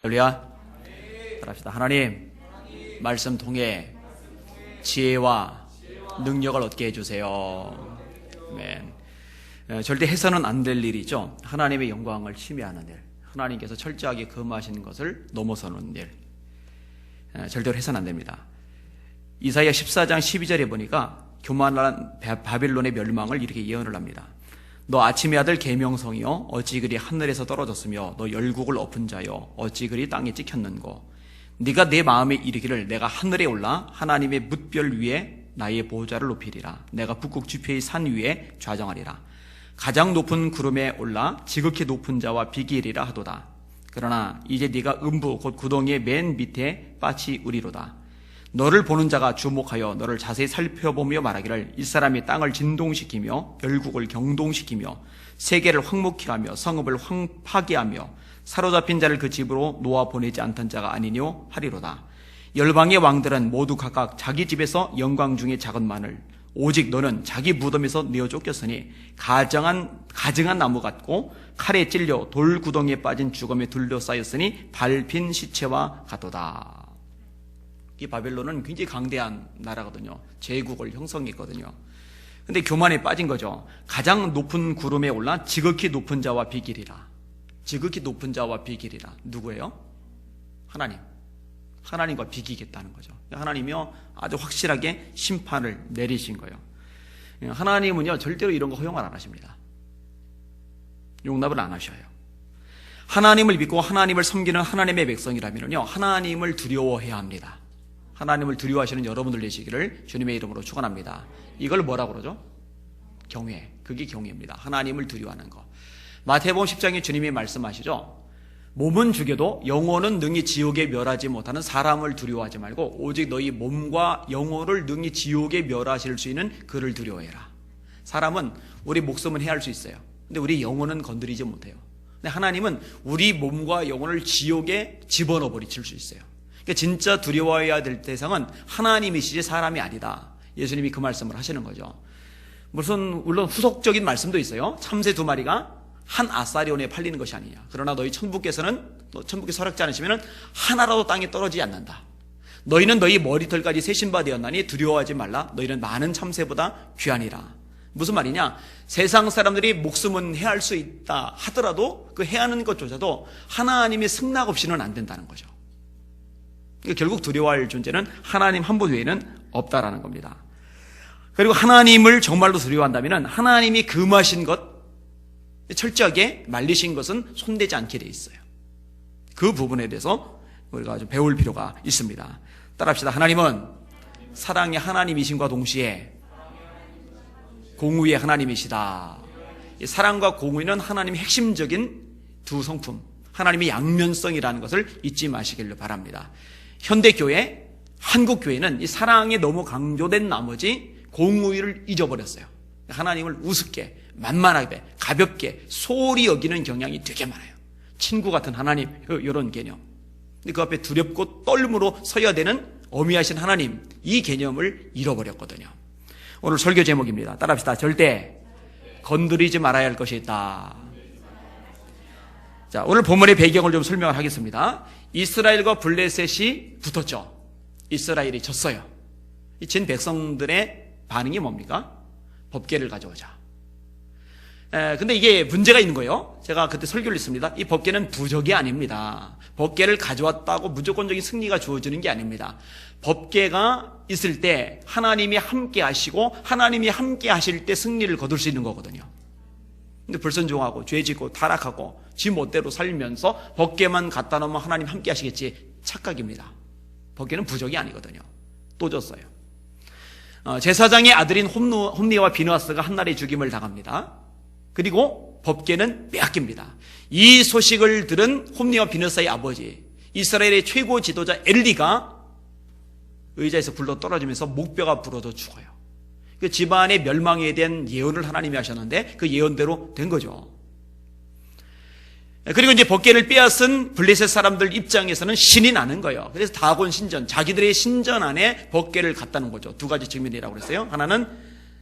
할렐루야. 따라합시다. 하나님, 말씀 통해 지혜와 능력을 얻게 해주세요. 아멘. 절대 해서는 안 될 일이죠. 하나님의 영광을 침해하는 일, 하나님께서 철저하게 금하신 것을 넘어서는 일, 절대로 해서는 안 됩니다. 이사야 14장 12절에 보니까 교만한 바빌론의 멸망을 이렇게 예언을 합니다. 너 아침의 아들 계명성이여 어찌 그리 하늘에서 떨어졌으며 너 열국을 엎은 자여 어찌 그리 땅에 찍혔는고 네가 내 마음에 이르기를 내가 하늘에 올라 하나님의 뭇별 위에 나의 보좌를 높이리라. 내가 북극 지폐의 산 위에 좌정하리라. 가장 높은 구름에 올라 지극히 높은 자와 비기리라 하도다. 그러나 이제 네가 음부 곧 구덩이의 맨 밑에 빠치 우리로다. 너를 보는 자가 주목하여 너를 자세히 살펴보며 말하기를 이 사람이 땅을 진동시키며 열국을 경동시키며 세계를 황무케 하며 성읍을 파괴하며 사로잡힌 자를 그 집으로 놓아 보내지 않던 자가 아니뇨 하리로다. 열방의 왕들은 모두 각각 자기 집에서 영광 중에 작은만을 오직 너는 자기 무덤에서 내어 쫓겼으니 가증한 나무 같고 칼에 찔려 돌 구덩이에 빠진 죽음에 둘러싸였으니 밟힌 시체와 같도다. 이 바벨론은 굉장히 강대한 나라거든요. 제국을 형성했거든요. 근데 교만에 빠진 거죠. 가장 높은 구름에 올라 지극히 높은 자와 비기리라. 지극히 높은 자와 비기리라. 누구예요? 하나님. 하나님과 비기겠다는 거죠. 하나님이요 아주 확실하게 심판을 내리신 거예요. 하나님은요 절대로 이런 거 허용을 안 하십니다. 용납을 안 하셔요. 하나님을 믿고 하나님을 섬기는 하나님의 백성이라면요 하나님을 두려워해야 합니다. 하나님을 두려워하시는 여러분들 되시기를 주님의 이름으로 축원합니다. 이걸 뭐라고 그러죠? 경외. 그게 경외입니다. 하나님을 두려워하는 거. 마태복음 10장에 주님이 말씀하시죠. 몸은 죽여도 영혼은 능히 지옥에 멸하지 못하는 사람을 두려워하지 말고 오직 너희 몸과 영혼을 능히 지옥에 멸하실 수 있는 그를 두려워해라. 사람은 우리 목숨은 해할 수 있어요. 근데 우리 영혼은 건드리지 못해요. 근데 하나님은 우리 몸과 영혼을 지옥에 집어넣어 버리실 수 있어요. 그러니까 진짜 두려워해야 될 대상은 하나님이시지 사람이 아니다. 예수님이 그 말씀을 하시는 거죠. 물론 후속적인 말씀도 있어요. 참새 2마리가 한 아사리온에 팔리는 것이 아니냐. 그러나 너희 천부께서는 천부께 서락지 않으시면 하나라도 땅에 떨어지지 않는다. 너희는 너희 머리털까지 세신 바 되었나니 두려워하지 말라. 너희는 많은 참새보다 귀하니라. 무슨 말이냐? 세상 사람들이 목숨은 해할 수 있다 하더라도 그 해하는 것조차도 하나님의 승낙 없이는 안 된다는 거죠. 결국 두려워할 존재는 하나님 한 분 외에는 없다라는 겁니다. 그리고 하나님을 정말로 두려워한다면 하나님이 금하신 것, 철저하게 말리신 것은 손대지 않게 돼 있어요. 그 부분에 대해서 우리가 좀 배울 필요가 있습니다. 따라합시다. 하나님은 사랑의 하나님이심과 동시에 공의의 하나님이시다. 사랑과 공의는 하나님의 핵심적인 두 성품, 하나님의 양면성이라는 것을 잊지 마시기를 바랍니다. 현대교회, 한국교회는 이 사랑에 너무 강조된 나머지 공의를 잊어버렸어요. 하나님을 우습게, 만만하게, 가볍게, 소홀히 여기는 경향이 되게 많아요. 친구 같은 하나님, 이런 개념. 근데 그 앞에 두렵고 떨림으로 서야 되는 어미하신 하나님, 이 개념을 잃어버렸거든요. 오늘 설교 제목입니다. 따라합시다. 절대 건드리지 말아야 할 것이 있다. 자, 오늘 본문의 배경을 좀 설명을 하겠습니다. 이스라엘과 블레셋이 붙었죠. 이스라엘이 졌어요. 이 진 백성들의 반응이 뭡니까? 법궤를 가져오자. 근데 이게 문제가 있는 거예요. 제가 그때 설교를 했습니다. 이 법궤는 부적이 아닙니다. 법궤를 가져왔다고 무조건적인 승리가 주어지는 게 아닙니다. 법궤가 있을 때 하나님이 함께 하시고 하나님이 함께 하실 때 승리를 거둘 수 있는 거거든요. 근데 불순종하고 죄짓고 타락하고 지 멋대로 살면서 법궤만 갖다 놓으면 하나님 함께 하시겠지. 착각입니다. 법궤는 부적이 아니거든요. 또 졌어요. 제사장의 아들인 홈니와 비느하스가 한날에 죽임을 당합니다. 그리고 법궤는 빼앗깁니다. 이 소식을 들은 홈니와 비느하스의 아버지, 이스라엘의 최고 지도자 엘리가 의자에서 굴러 떨어지면서 목뼈가 부러져 죽어요. 그 집안의 멸망에 대한 예언을 하나님이 하셨는데 그 예언대로 된 거죠. 그리고 이제 법궤를 빼앗은 블레셋 사람들 입장에서는 신이 나는 거예요. 그래서 다곤 신전, 자기들의 신전 안에 법궤를 갖다 놓은 거죠. 두 가지 측면이라고 그랬어요. 하나는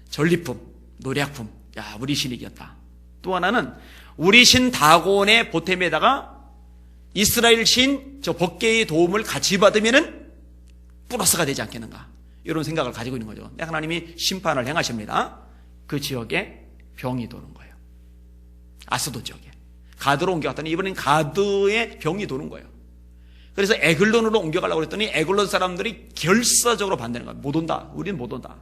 전리품, 노략품. 야, 우리 신이 이겼다. 또 하나는 우리 신 다곤의 보탬에다가 이스라엘 신 저 법궤의 도움을 같이 받으면은 플러스가 되지 않겠는가, 이런 생각을 가지고 있는 거죠. 근데 하나님이 심판을 행하십니다. 그 지역에 병이 도는 거예요. 아스도 지역에 가드로 옮겨갔더니 이번엔 가드에 병이 도는 거예요. 그래서 에글론으로 옮겨가려고 했더니 에글론 사람들이 결사적으로 반대하는 거예요. 못 온다, 우리는 못 온다.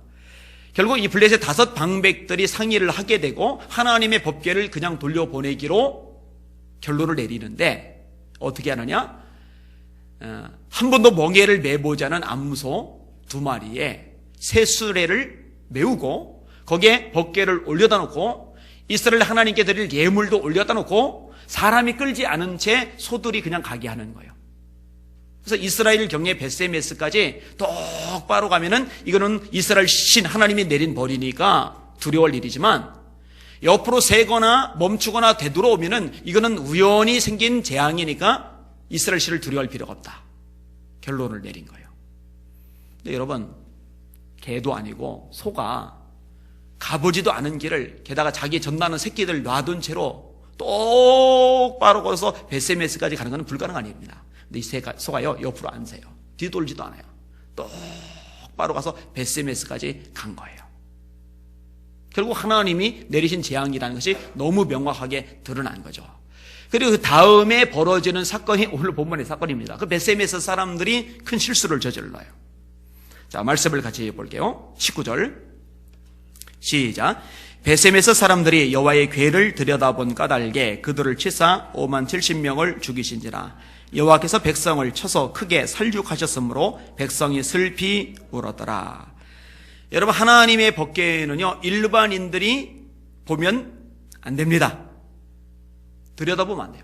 결국 이 블레셋 5 방백들이 상의를 하게 되고 하나님의 법궤를 그냥 돌려보내기로 결론을 내리는데, 어떻게 하느냐, 한 번도 멍에를 매보지 않은 암소 2마리에 새수레를 메우고 거기에 법궤를 올려다 놓고 이스라엘 하나님께 드릴 예물도 올려다 놓고 사람이 끌지 않은 채 소들이 그냥 가게 하는 거예요. 그래서 이스라엘 경계 벳세메스까지 똑바로 가면은 이거는 이스라엘 신 하나님이 내린 벌이니까 두려워할 일이지만, 옆으로 세거나 멈추거나 되돌아오면은 이거는 우연히 생긴 재앙이니까 이스라엘 신을 두려워할 필요가 없다, 결론을 내린 거예요. 근데 여러분, 개도 아니고 소가 가보지도 않은 길을, 게다가 자기 젖나는 새끼들 놔둔 채로 똑바로 걸어서 벳세메스까지 가는 건 불가능한 일입니다. 근데 이 소가요, 옆으로 안 세요. 뒤돌지도 않아요. 똑바로 가서 벳세메스까지 간 거예요. 결국 하나님이 내리신 재앙이라는 것이 너무 명확하게 드러난 거죠. 그리고 그 다음에 벌어지는 사건이 오늘 본문의 사건입니다. 그 벳세메스 사람들이 큰 실수를 저질러요. 자, 말씀을 같이 볼게요. 19절 시작. 벳세메스 사람들이 여호와의 궤를 들여다본 까닭에 그들을 치사 50,000명을 죽이신지라. 여호와께서 백성을 쳐서 크게 살육하셨으므로 백성이 슬피 울었더라. 여러분, 하나님의 법궤는요, 일반인들이 보면 안 됩니다. 들여다보면 안 돼요.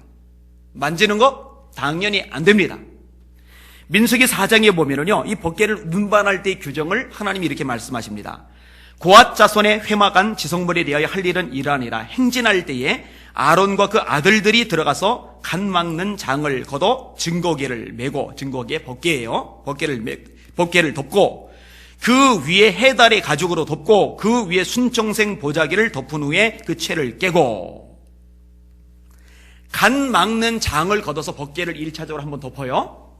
만지는 거 당연히 안 됩니다. 민수기 4장에 보면은요, 이 법궤를 운반할 때의 규정을 하나님이 이렇게 말씀하십니다. 고앗 자손의 회막안 지성물에 대하여 할 일은 이러하니라. 행진할 때에 아론과 그 아들들이 들어가서 간 막는 장을 걷어 증거궤를 메고, 증거궤 법궤예요. 법궤를 덮고 그 위에 해달의 가죽으로 덮고 그 위에 순청생 보자기를 덮은 후에 그 채를 깨고, 간 막는 장을 걷어서 법궤를 1차적으로 한번 덮어요.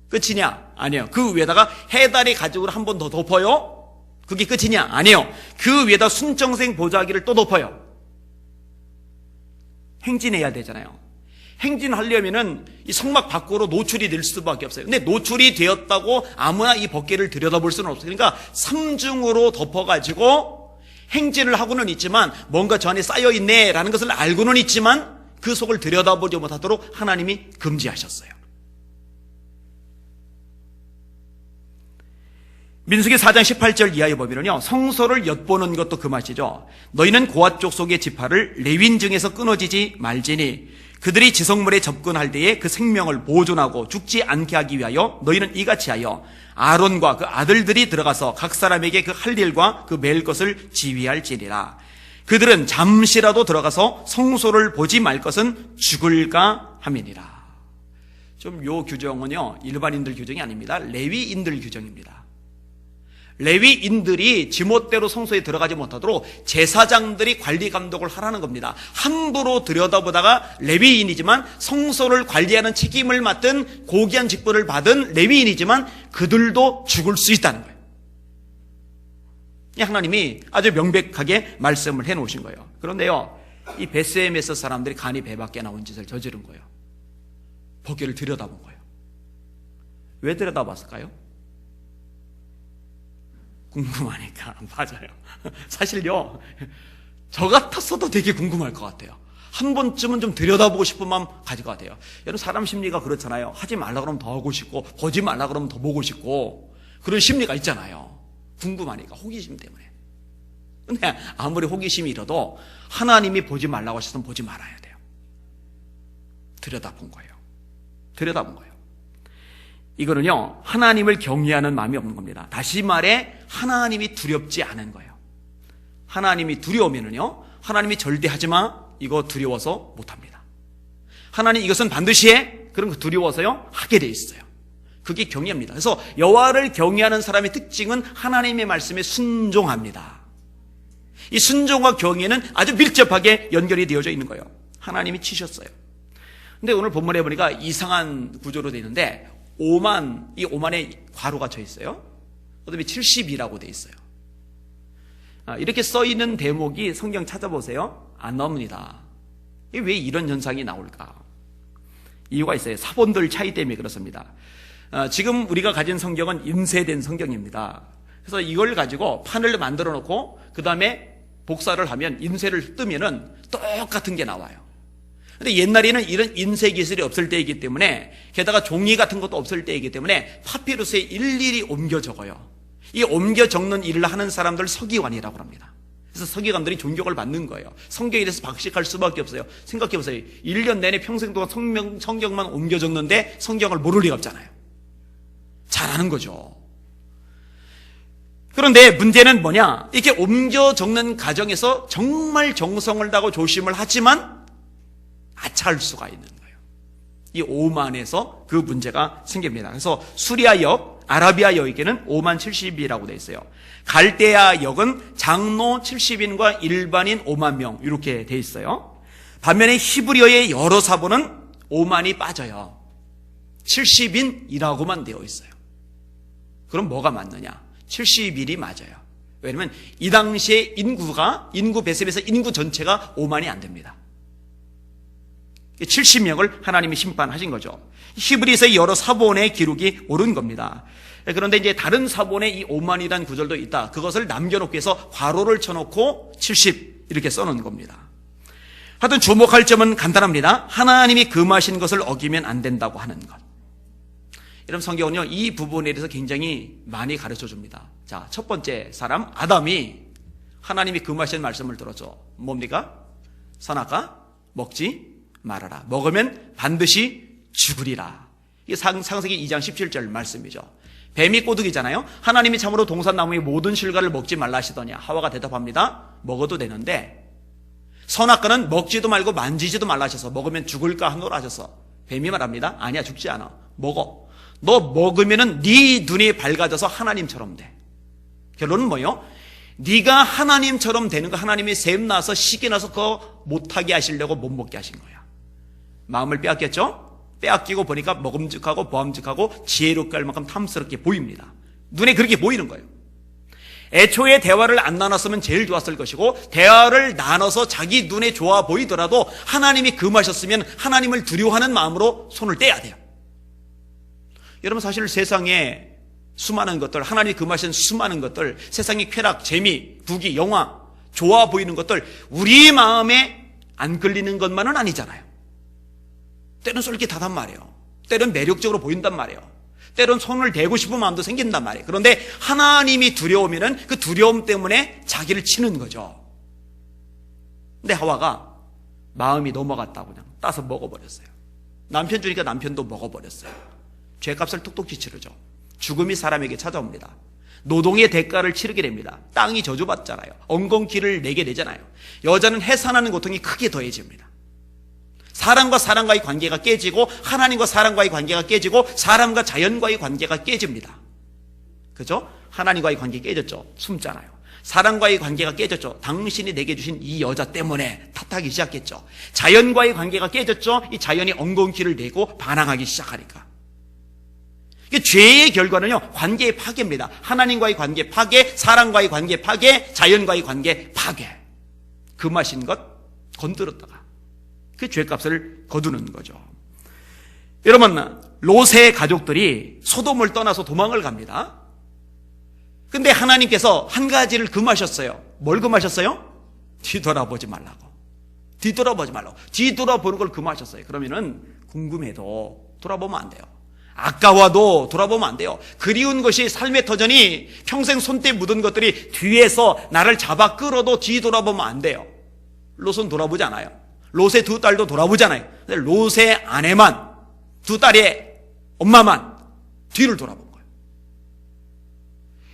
끝이냐? 아니에요. 그 위에다가 해달의 가죽으로 한 번 더 덮어요. 그게 끝이냐? 아니에요. 그 위에다 순청생 보자기를 또 덮어요. 행진해야 되잖아요. 행진하려면은 이 성막 밖으로 노출이 될 수밖에 없어요. 근데 노출이 되었다고 아무나 이 법궤를 들여다볼 수는 없어요. 그러니까 3중으로 덮어가지고 행진을 하고는 있지만 뭔가 저 안에 쌓여있네라는 것을 알고는 있지만 그 속을 들여다보지 못하도록 하나님이 금지하셨어요. 민수기 4장 18절 이하의 법이는요, 성소를 엿보는 것도 그 맛이죠. 너희는 고앗 족속의 지파를 레위인 중에서 끊어지지 말지니 그들이 지성물에 접근할 때에 그 생명을 보존하고 죽지 않게 하기 위하여 너희는 이같이 하여 아론과 그 아들들이 들어가서 각 사람에게 그 할 일과 그 매일 것을 지휘할지니라. 그들은 잠시라도 들어가서 성소를 보지 말 것은 죽을까 함이니라. 좀 요 규정은요, 일반인들 규정이 아닙니다. 레위인들 규정입니다. 레위인들이 지멋대로 성소에 들어가지 못하도록 제사장들이 관리 감독을 하라는 겁니다. 함부로 들여다보다가 레위인이지만 성소를 관리하는 책임을 맡은 고귀한 직분을 받은 레위인이지만 그들도 죽을 수 있다는 거예요. 하나님이 아주 명백하게 말씀을 해놓으신 거예요. 그런데요, 이 벳세메스 사람들이 간이 배 밖에 나온 짓을 저지른 거예요. 법궤를 들여다본 거예요. 왜 들여다봤을까요? 궁금하니까. 맞아요. 사실요, 저 같았어도 되게 궁금할 것 같아요. 한 번쯤은 좀 들여다보고 싶은 마음 가질 것 같아요. 여러분, 사람 심리가 그렇잖아요. 하지 말라 그러면 더 하고 싶고, 보지 말라 그러면 더 보고 싶고, 그런 심리가 있잖아요. 궁금하니까, 호기심 때문에. 근데 아무리 호기심이 일어도 하나님이 보지 말라고 하셨으면 보지 말아야 돼요. 들여다본 거예요. 들여다본 거예요. 이거는요, 하나님을 경외하는 마음이 없는 겁니다. 다시 말해, 하나님이 두렵지 않은 거예요. 하나님이 두려우면은요, 하나님이 절대 하지 마, 이거 두려워서 못합니다. 하나님 이것은 반드시 해, 그런 거 두려워서요, 하게 돼 있어요. 그게 경외입니다. 그래서 여호와를 경외하는 사람의 특징은 하나님의 말씀에 순종합니다. 이 순종과 경외는 아주 밀접하게 연결이 되어져 있는 거예요. 하나님이 치셨어요. 근데 오늘 본문에 보니까 이상한 구조로 되어 있는데 5만, 이 5만에 괄호가 쳐 있어요. 그다음에 72라고 되어 있어요. 이렇게 써 있는 대목이 성경 찾아보세요. 안 나옵니다. 왜 이런 현상이 나올까? 이유가 있어요. 사본들 차이 때문에 그렇습니다. 지금 우리가 가진 성경은 인쇄된 성경입니다. 그래서 이걸 가지고 판을 만들어 놓고 그 다음에 복사를 하면 인쇄를 뜨면은 똑같은 게 나와요. 근데 옛날에는 이런 인쇄 기술이 없을 때이기 때문에, 게다가 종이 같은 것도 없을 때이기 때문에 파피루스에 일일이 옮겨 적어요. 이 옮겨 적는 일을 하는 사람들 서기관이라고 합니다. 그래서 서기관들이 존경을 받는 거예요. 성경에 대해서 박식할 수밖에 없어요. 생각해보세요. 1년 내내 평생 동안 성경만 옮겨 적는데 성경을 모를 리가 없잖아요. 잘하는 거죠. 그런데 문제는 뭐냐? 이렇게 옮겨 적는 과정에서 정말 정성을 다하고 조심을 하지만 아차할 수가 있는 거예요. 이 오만에서 그 문제가 생깁니다. 그래서 수리아 역, 아라비아 역에는 5만 70이라고 되어 있어요. 갈대아 역은 장로 70인과 일반인 5만 명 이렇게 되어 있어요. 반면에 히브리어의 여러 사본은 5만이 빠져요. 70인이라고만 되어 있어요. 그럼 뭐가 맞느냐? 71이 맞아요. 왜냐하면 이 당시에 인구 배습에서 인구 전체가 5만이 안 됩니다. 70명을 하나님이 심판하신 거죠. 히브리서의 여러 사본의 기록이 옳은 겁니다. 그런데 이제 다른 사본에 이 5만이라는 구절도 있다. 그것을 남겨놓기 위해서 괄호를 쳐놓고 70 이렇게 써놓은 겁니다. 하여튼 주목할 점은 간단합니다. 하나님이 금하신 것을 어기면 안 된다고 하는 것. 여러분, 성경은요 이 부분에 대해서 굉장히 많이 가르쳐 줍니다. 자, 첫 번째 사람 아담이 하나님이 금하신 말씀을 들었죠. 뭡니까? 선악과 먹지 말아라. 먹으면 반드시 죽으리라. 이게 창세기 2장 17절 말씀이죠. 뱀이 꼬드기잖아요. 하나님이 참으로 동산나무의 모든 실과를 먹지 말라 하시더냐. 하와가 대답합니다. 먹어도 되는데 선악과는 먹지도 말고 만지지도 말라 하셔서 먹으면 죽을까 하노라 하셔서 뱀이 말합니다. 아니야, 죽지 않아. 먹어. 너 먹으면은 네 눈이 밝아져서 하나님처럼 돼. 결론은 뭐예요? 네가 하나님처럼 되는 거, 하나님이 샘 나서 시기 나서 그거 못하게 하시려고 못 먹게 하신 거야. 마음을 빼앗겼죠? 빼앗기고 보니까 먹음직하고 보암직하고 지혜롭게 할 만큼 탐스럽게 보입니다. 눈에 그렇게 보이는 거예요. 애초에 대화를 안 나눴으면 제일 좋았을 것이고, 대화를 나눠서 자기 눈에 좋아 보이더라도 하나님이 금하셨으면 하나님을 두려워하는 마음으로 손을 떼야 돼요. 여러분, 사실 세상에 수많은 것들, 하나님이 금하신 수많은 것들, 세상의 쾌락, 재미, 부귀, 영화, 좋아 보이는 것들, 우리 마음에 안 걸리는 것만은 아니잖아요. 때론 쏠깃하단 말이에요. 때론 매력적으로 보인단 말이에요. 때론 손을 대고 싶은 마음도 생긴단 말이에요. 그런데 하나님이 두려우면은 그 두려움 때문에 자기를 치는 거죠. 근데 하와가 마음이 넘어갔다고 그냥 따서 먹어버렸어요. 남편 주니까 남편도 먹어버렸어요. 죄값을 톡톡히 치르죠. 죽음이 사람에게 찾아옵니다. 노동의 대가를 치르게 됩니다. 땅이 저주받잖아요. 엉겅퀴를 내게 되잖아요. 여자는 해산하는 고통이 크게 더해집니다. 사람과 사람과의 관계가 깨지고, 하나님과 사람과의 관계가 깨지고, 사람과 자연과의 관계가 깨집니다. 그죠? 하나님과의 관계 깨졌죠. 숨잖아요. 사람과의 관계가 깨졌죠. 당신이 내게 주신 이 여자 때문에 탓하기 시작했죠. 자연과의 관계가 깨졌죠. 이 자연이 엉겅퀴를 내고 반항하기 시작하니까. 죄의 결과는요, 관계의 파괴입니다. 하나님과의 관계 파괴, 사람과의 관계 파괴, 자연과의 관계 파괴. 금하신 것 건드렸다가 그 죄값을 거두는 거죠. 여러분, 롯의 가족들이 소돔을 떠나서 도망을 갑니다. 근데 하나님께서 한 가지를 금하셨어요. 뭘 금하셨어요? 뒤돌아보지 말라고. 뒤돌아보지 말라고. 뒤돌아보는 걸 금하셨어요. 그러면은 궁금해도 돌아보면 안 돼요. 아까워도 돌아보면 안 돼요. 그리운 것이 삶의 터전이 평생 손때 묻은 것들이 뒤에서 나를 잡아 끌어도 뒤돌아보면 안 돼요. 롯은 돌아보지 않아요. 롯의 두 딸도 돌아보지 않아요. 롯의 아내만, 두 딸의 엄마만 뒤를 돌아본 거예요.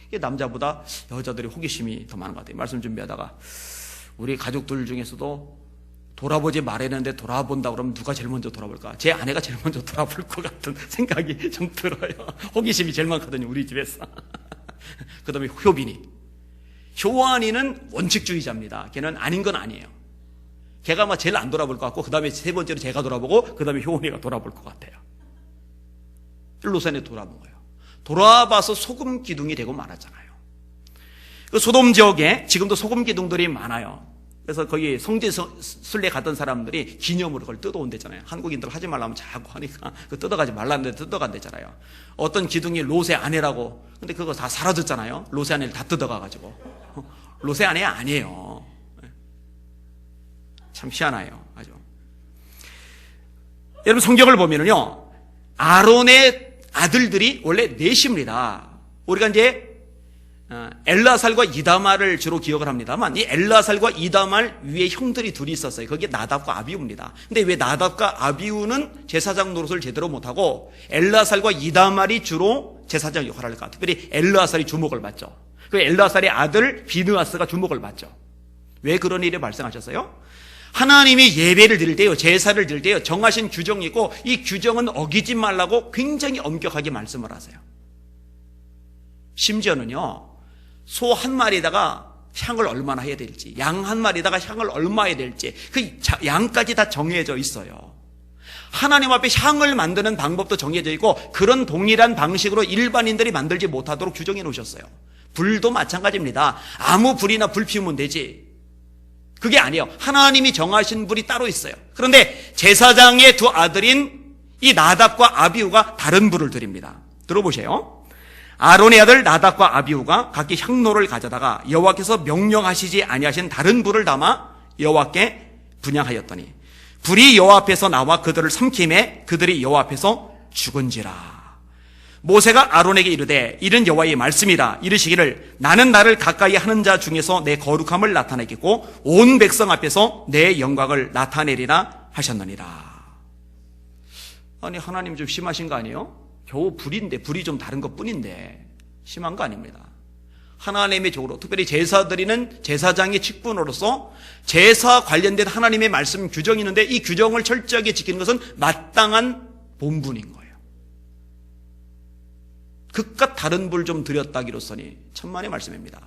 이게 남자보다 여자들이 호기심이 더 많은 것 같아요. 말씀 준비하다가 우리 가족들 중에서도 돌아보지 말했는데 돌아본다 그러면 누가 제일 먼저 돌아볼까? 제 아내가 제일 먼저 돌아볼 것 같은 생각이 좀 들어요. 호기심이 제일 많거든요, 우리 집에서. 그 다음에 효빈이. 효안이는 원칙주의자입니다. 걔는 아닌 건 아니에요. 걔가 아마 제일 안 돌아볼 것 같고, 그 다음에 세 번째로 제가 돌아보고, 그 다음에 효원이가 돌아볼 것 같아요. 로센에 돌아본 거예요. 돌아봐서 소금 기둥이 되고 말았잖아요. 그 소돔 지역에 지금도 소금 기둥들이 많아요. 그래서 거기 성지순례 갔던 사람들이 기념으로 그걸 뜯어온댔잖아요. 한국인들 하지 말라면 자꾸 하니까 그 뜯어가지 말라는데 뜯어간댔잖아요. 어떤 기둥이 롯의 아내라고. 근데 그거 다 사라졌잖아요. 롯의 아내를 다 뜯어가가지고. 롯의 아내 아니에요. 참 희한해요. 아주. 여러분 성경을 보면은요, 아론의 아들들이 원래 넷입니다. 우리가 이제 엘라살과 이다말을 주로 기억을 합니다만, 이 엘라살과 이다말 위에 형들이 둘이 있었어요. 그게 나답과 아비우입니다. 근데 왜 나답과 아비우는 제사장 노릇을 제대로 못하고 엘라살과 이다말이 주로 제사장 역할을 할까? 특별히 엘라살이 주목을 받죠. 그 엘라살의 아들 비느하스가 주목을 받죠. 왜 그런 일이 발생하셨어요? 하나님이 예배를 드릴 때요, 제사를 드릴 때요, 정하신 규정이 있고, 이 규정은 어기지 말라고 굉장히 엄격하게 말씀을 하세요. 심지어는요, 소 한 마리에다가 향을 얼마나 해야 될지, 양 한 마리에다가 향을 얼마 해야 될지, 그 양까지 다 정해져 있어요. 하나님 앞에 향을 만드는 방법도 정해져 있고, 그런 동일한 방식으로 일반인들이 만들지 못하도록 규정해 놓으셨어요. 불도 마찬가지입니다. 아무 불이나 불 피우면 되지. 그게 아니에요. 하나님이 정하신 불이 따로 있어요. 그런데 제사장의 두 아들인 이 나답과 아비우가 다른 불을 드립니다. 들어보세요. 아론의 아들 나답과 아비우가 각기 향로를 가져다가 여호와께서 명령하시지 아니하신 다른 불을 담아 여호와께 분향하였더니 불이 여호와 앞에서 나와 그들을 삼킴에 그들이 여호와 앞에서 죽은지라. 모세가 아론에게 이르되 이는 여호와의 말씀이라. 이르시기를 나는 나를 가까이 하는 자 중에서 내 거룩함을 나타내겠고 온 백성 앞에서 내 영광을 나타내리라 하셨느니라. 아니, 하나님 좀 심하신 거 아니에요? 겨우 불인데, 불이 좀 다른 것 뿐인데 심한 거 아닙니다. 하나님의 족으로, 특별히 제사 드리는 제사장의 직분으로서 제사 관련된 하나님의 말씀 규정이 있는데, 이 규정을 철저하게 지키는 것은 마땅한 본분인 거예요. 그깟 다른 불 좀 드렸다기로서니 천만의 말씀입니다.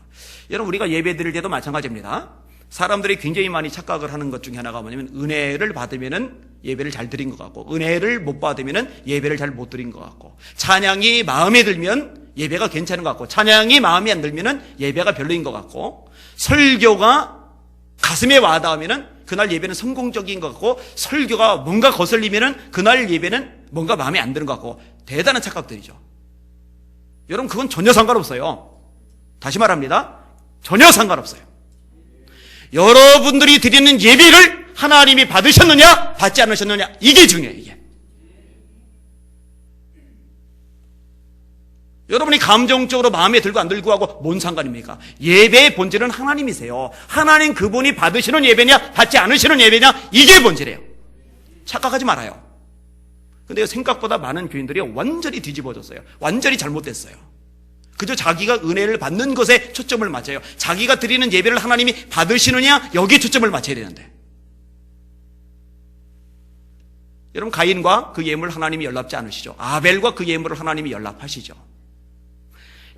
여러분, 우리가 예배 드릴 때도 마찬가지입니다. 사람들이 굉장히 많이 착각을 하는 것 중에 하나가 뭐냐면, 은혜를 받으면은 예배를 잘 드린 것 같고, 은혜를 못 받으면은 예배를 잘 못 드린 것 같고, 찬양이 마음에 들면 예배가 괜찮은 것 같고, 찬양이 마음에 안 들면은 예배가 별로인 것 같고, 설교가 가슴에 와닿으면은 그날 예배는 성공적인 것 같고, 설교가 뭔가 거슬리면은 그날 예배는 뭔가 마음에 안 드는 것 같고, 대단한 착각들이죠. 여러분, 그건 전혀 상관없어요. 다시 말합니다. 전혀 상관없어요. 여러분들이 드리는 예배를 하나님이 받으셨느냐 받지 않으셨느냐, 이게 중요해요. 이게 여러분이 감정적으로 마음에 들고 안 들고 하고 뭔 상관입니까? 예배의 본질은 하나님이세요. 하나님 그분이 받으시는 예배냐 받지 않으시는 예배냐, 이게 본질이에요. 착각하지 말아요. 근데 생각보다 많은 교인들이 완전히 뒤집어졌어요. 완전히 잘못됐어요. 그저 자기가 은혜를 받는 것에 초점을 맞춰요. 자기가 드리는 예배를 하나님이 받으시느냐, 여기에 초점을 맞춰야 되는데, 여러분, 가인과 그 예물 하나님이 연락지 않으시죠? 아벨과 그 예물을 하나님이 연락하시죠?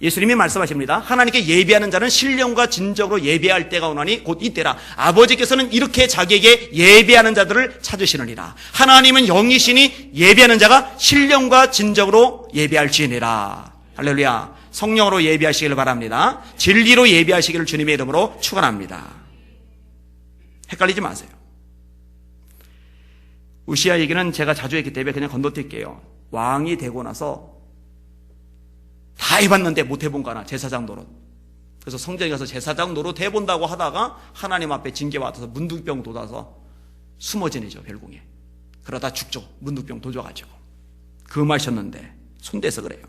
예수님이 말씀하십니다. 하나님께 예배하는 자는 신령과 진정으로 예배할 때가 오나니 곧 이때라. 아버지께서는 이렇게 자기에게 예배하는 자들을 찾으시느니라. 하나님은 영이시니 예배하는 자가 신령과 진정으로 예배할지니라. 할렐루야. 성령으로 예배하시기를 바랍니다. 진리로 예배하시기를 주님의 이름으로 축원합니다. 헷갈리지 마세요. 우시아 얘기는 제가 자주 했기 때문에 그냥 건너뛸게요. 왕이 되고 나서 다 해봤는데 못 해본 거 하나, 제사장 노릇. 그래서 성전에 가서 제사장 노릇 해본다고 하다가 하나님 앞에 징계 받아서 문둥병 돋아서 숨어 지내죠, 별궁에. 그러다 죽죠. 문둥병 도져가지고. 금하셨는데 손대서 그래요.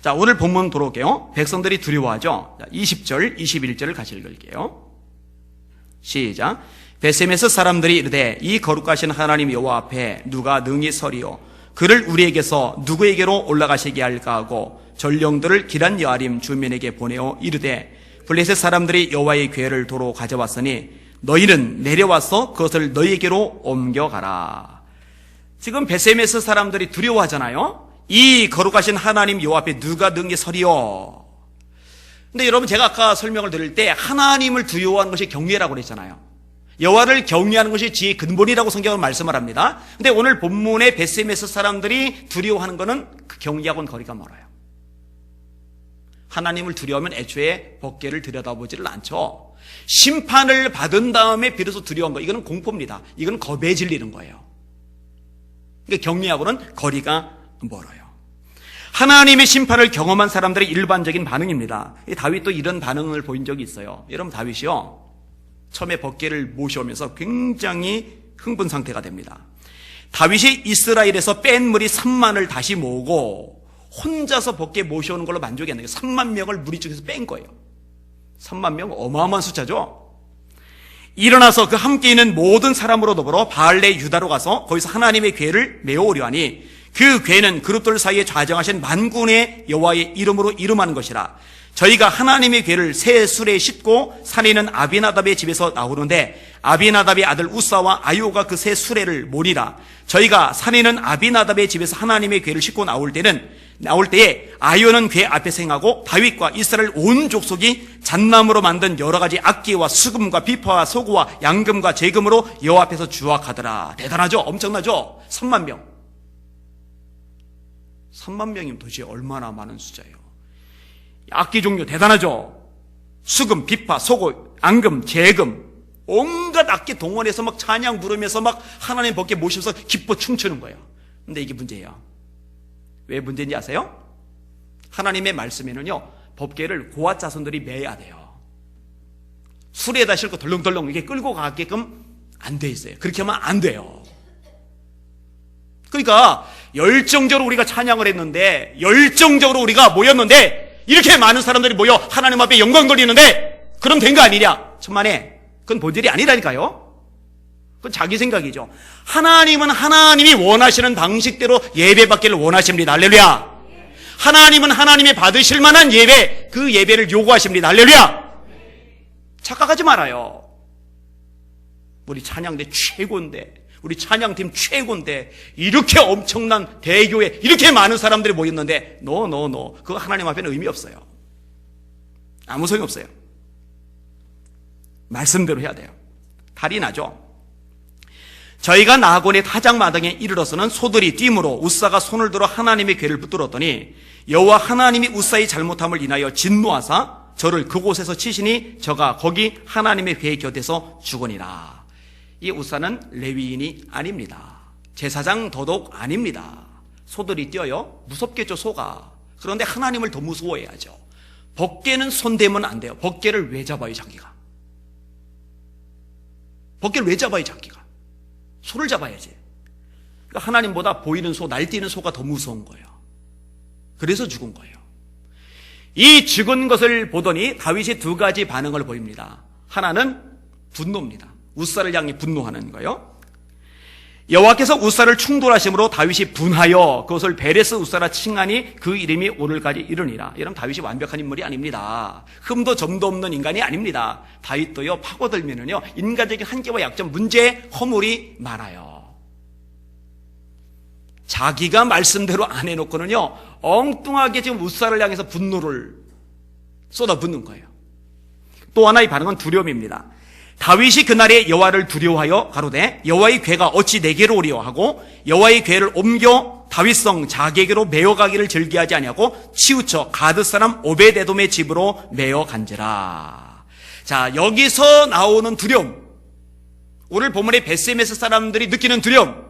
자, 오늘 본문 돌아올게요. 백성들이 두려워하죠. 자, 20절, 21절을 같이 읽을게요. 시작. 베셈에서 사람들이 이르되 이 거룩하신 하나님 여호와 앞에 누가 능히 서리요? 그를 우리에게서 누구에게로 올라가시게 할까 하고 전령들을 기란 여아림 주민에게 보내어 이르되 블레셋 사람들이 여호와의 궤를 도로 가져왔으니 너희는 내려와서 그것을 너희에게로 옮겨가라. 지금 베셈에서 사람들이 두려워하잖아요. 이 거룩하신 하나님 여호와 앞에 누가 능히 서리요? 근데 여러분, 제가 아까 설명을 드릴 때 하나님을 두려워하는 것이 경외라고 그랬잖아요. 여호와를 경외하는 것이 지혜의 근본이라고 성경은 말씀을 합니다. 근데 오늘 본문의 베스메스 사람들이 두려워하는 것은 그 경외하고는 거리가 멀어요. 하나님을 두려워하면 애초에 법궤를 들여다보지를 않죠. 심판을 받은 다음에 비로소 두려운 거, 이거는 공포입니다. 이건 겁에 질리는 거예요. 그러니까 경외하고는 거리가 멀어요. 하나님의 심판을 경험한 사람들의 일반적인 반응입니다. 다윗도 이런 반응을 보인 적이 있어요. 여러분, 다윗이요, 처음에 법궤를 모셔오면서 굉장히 흥분 상태가 됩니다. 다윗이 이스라엘에서 뺀 무리 3만을 다시 모으고 혼자서 법궤 모셔오는 걸로 만족이 안 돼요. 3만 명을 무리 중에서 뺀 거예요. 3만 명, 어마어마한 숫자죠. 일어나서 그 함께 있는 모든 사람으로 더불어 바알레 유다로 가서 거기서 하나님의 궤를 메어오려 하니 그 궤는 그룹들 사이에 좌정하신 만군의 여호와의 이름으로 이름하는 것이라. 저희가 하나님의 궤를 새 수레에 싣고 산에 있는 아비나답의 집에서 나오는데 아비나답의 아들 우사와 아요가 그 새 수레를 모리라. 저희가 산에 있는 아비나답의 집에서 하나님의 궤를 싣고 나올 때에 아요는 궤 앞에서 행하고 다윗과 이스라엘 온 족속이 잣나무로 만든 여러 가지 악기와 수금과 비파와 소구와 양금과 제금으로 여호와 앞에서 주악하더라. 대단하죠? 엄청나죠? 3만 명. 3만 명이면 도대체 얼마나 많은 숫자예요. 악기 종류 대단하죠? 수금, 비파, 소고, 앙금, 제금, 온갖 악기 동원해서 막 찬양 부르면서 막 하나님 법궤 모셔서 기뻐 춤추는 거예요. 근데 이게 문제예요. 왜 문제인지 아세요? 하나님의 말씀에는요, 법궤를 고아 자손들이 매야 돼요. 수레에다 싣고 덜렁덜렁 이렇게 끌고 가게끔 안 돼 있어요. 그렇게 하면 안 돼요. 그러니까 열정적으로 우리가 찬양을 했는데, 열정적으로 우리가 모였는데, 이렇게 많은 사람들이 모여 하나님 앞에 영광 돌리는데 그럼 된 거 아니냐? 천만에, 그건 본질이 아니라니까요. 그건 자기 생각이죠. 하나님은 하나님이 원하시는 방식대로 예배받기를 원하십니다. 할렐루야. 하나님은 하나님이 받으실 만한 예배, 그 예배를 요구하십니다. 할렐루야. 착각하지 말아요. 우리 찬양대 최고인데, 우리 찬양팀 최고인데, 이렇게 엄청난 대교회, 이렇게 많은 사람들이 모였는데, 노. 그거 하나님 앞에는 의미 없어요. 아무 소용 없어요. 말씀대로 해야 돼요. 탈이 나죠. 저희가 나곤의 타작마당에 이르러서는 소들이 띠므로 우사가 손을 들어 하나님의 궤를 붙들었더니 여호와 하나님이 우사의 잘못함을 인하여 진노하사 저를 그곳에서 치시니 저가 거기 하나님의 궤 곁에서 죽으니라. 이 우사는 레위인이 아닙니다. 제사장 더더욱 아닙니다. 소들이 뛰어요. 무섭겠죠, 소가. 그런데 하나님을 더 무서워해야죠. 법궤는 손대면 안 돼요. 법궤를 왜 잡아요, 자기가? 법궤를 왜 잡아요, 자기가? 소를 잡아야지. 그러니까 하나님보다 보이는 소, 날뛰는 소가 더 무서운 거예요. 그래서 죽은 거예요. 이 죽은 것을 보더니 다윗이 두 가지 반응을 보입니다. 하나는 분노입니다. 우사를 향해 분노하는 거예요. 여호와께서 우사를 충돌하심으로 다윗이 분하여 그것을 베레스 우사라 칭하니 그 이름이 오늘까지 이르니라. 이러면 다윗이 완벽한 인물이 아닙니다. 흠도 점도 없는 인간이 아닙니다. 다윗도요, 파고들면은요, 인간적인 한계와 약점, 문제, 허물이 많아요. 자기가 말씀대로 안 해놓고는요, 엉뚱하게 지금 우사를 향해서 분노를 쏟아붓는 거예요. 또 하나의 반응은 두려움입니다. 다윗이 그날에 여호와를 두려워하여 가로되 여호와의 궤가 어찌 내게로 오리요 하고 여호와의 궤를 옮겨 다윗성 자기에게로 메어가기를 즐기하지 아니하고 치우쳐 가드 사람 오베데돔의 집으로 메어 간지라. 자, 여기서 나오는 두려움, 오늘 본문의 베스메스 사람들이 느끼는 두려움,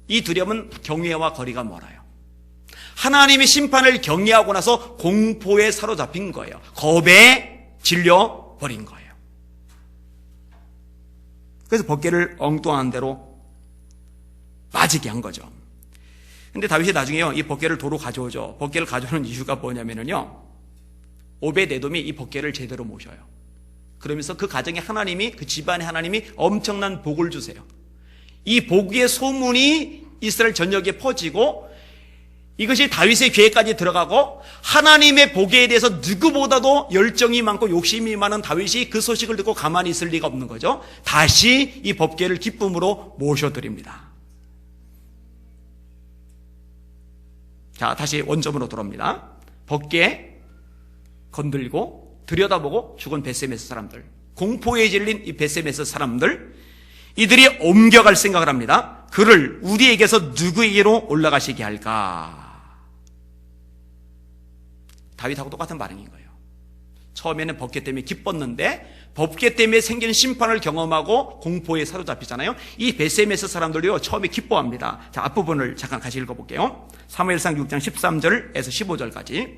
이 두려움은 경외와 거리가 멀어요. 하나님의 심판을 경외하고 나서 공포에 사로잡힌 거예요. 겁에 질려버린 거예요. 그래서 법궤를 엉뚱한 대로 빠지게 한 거죠. 근데 다윗이 나중에요, 이 법궤를 도로 가져오죠. 법궤를 가져오는 이유가 뭐냐면요, 오베데돔이 이 법궤를 제대로 모셔요. 그러면서 그 가정에 하나님이, 그 집안에 하나님이 엄청난 복을 주세요. 이 복의 소문이 이스라엘 전역에 퍼지고 이것이 다윗의 궤까지 들어가고 하나님의 복에 대해서 누구보다도 열정이 많고 욕심이 많은 다윗이 그 소식을 듣고 가만히 있을 리가 없는 거죠. 다시 이 법궤를 기쁨으로 모셔드립니다. 자, 다시 원점으로 돌아옵니다. 법궤 건들고 들여다보고 죽은 베스메스 사람들, 공포에 질린 이 베스메스 사람들, 이들이 옮겨갈 생각을 합니다. 그를 우리에게서 누구에게로 올라가시게 할까? 다윗하고 똑같은 반응인 거예요. 처음에는 법궤 때문에 기뻤는데 법궤 때문에 생기는 심판을 경험하고 공포에 사로잡히잖아요. 이 베세메스 사람들도요, 처음에 기뻐합니다. 자, 앞부분을 잠깐 같이 읽어볼게요. 사무엘상 6장 13절에서 15절까지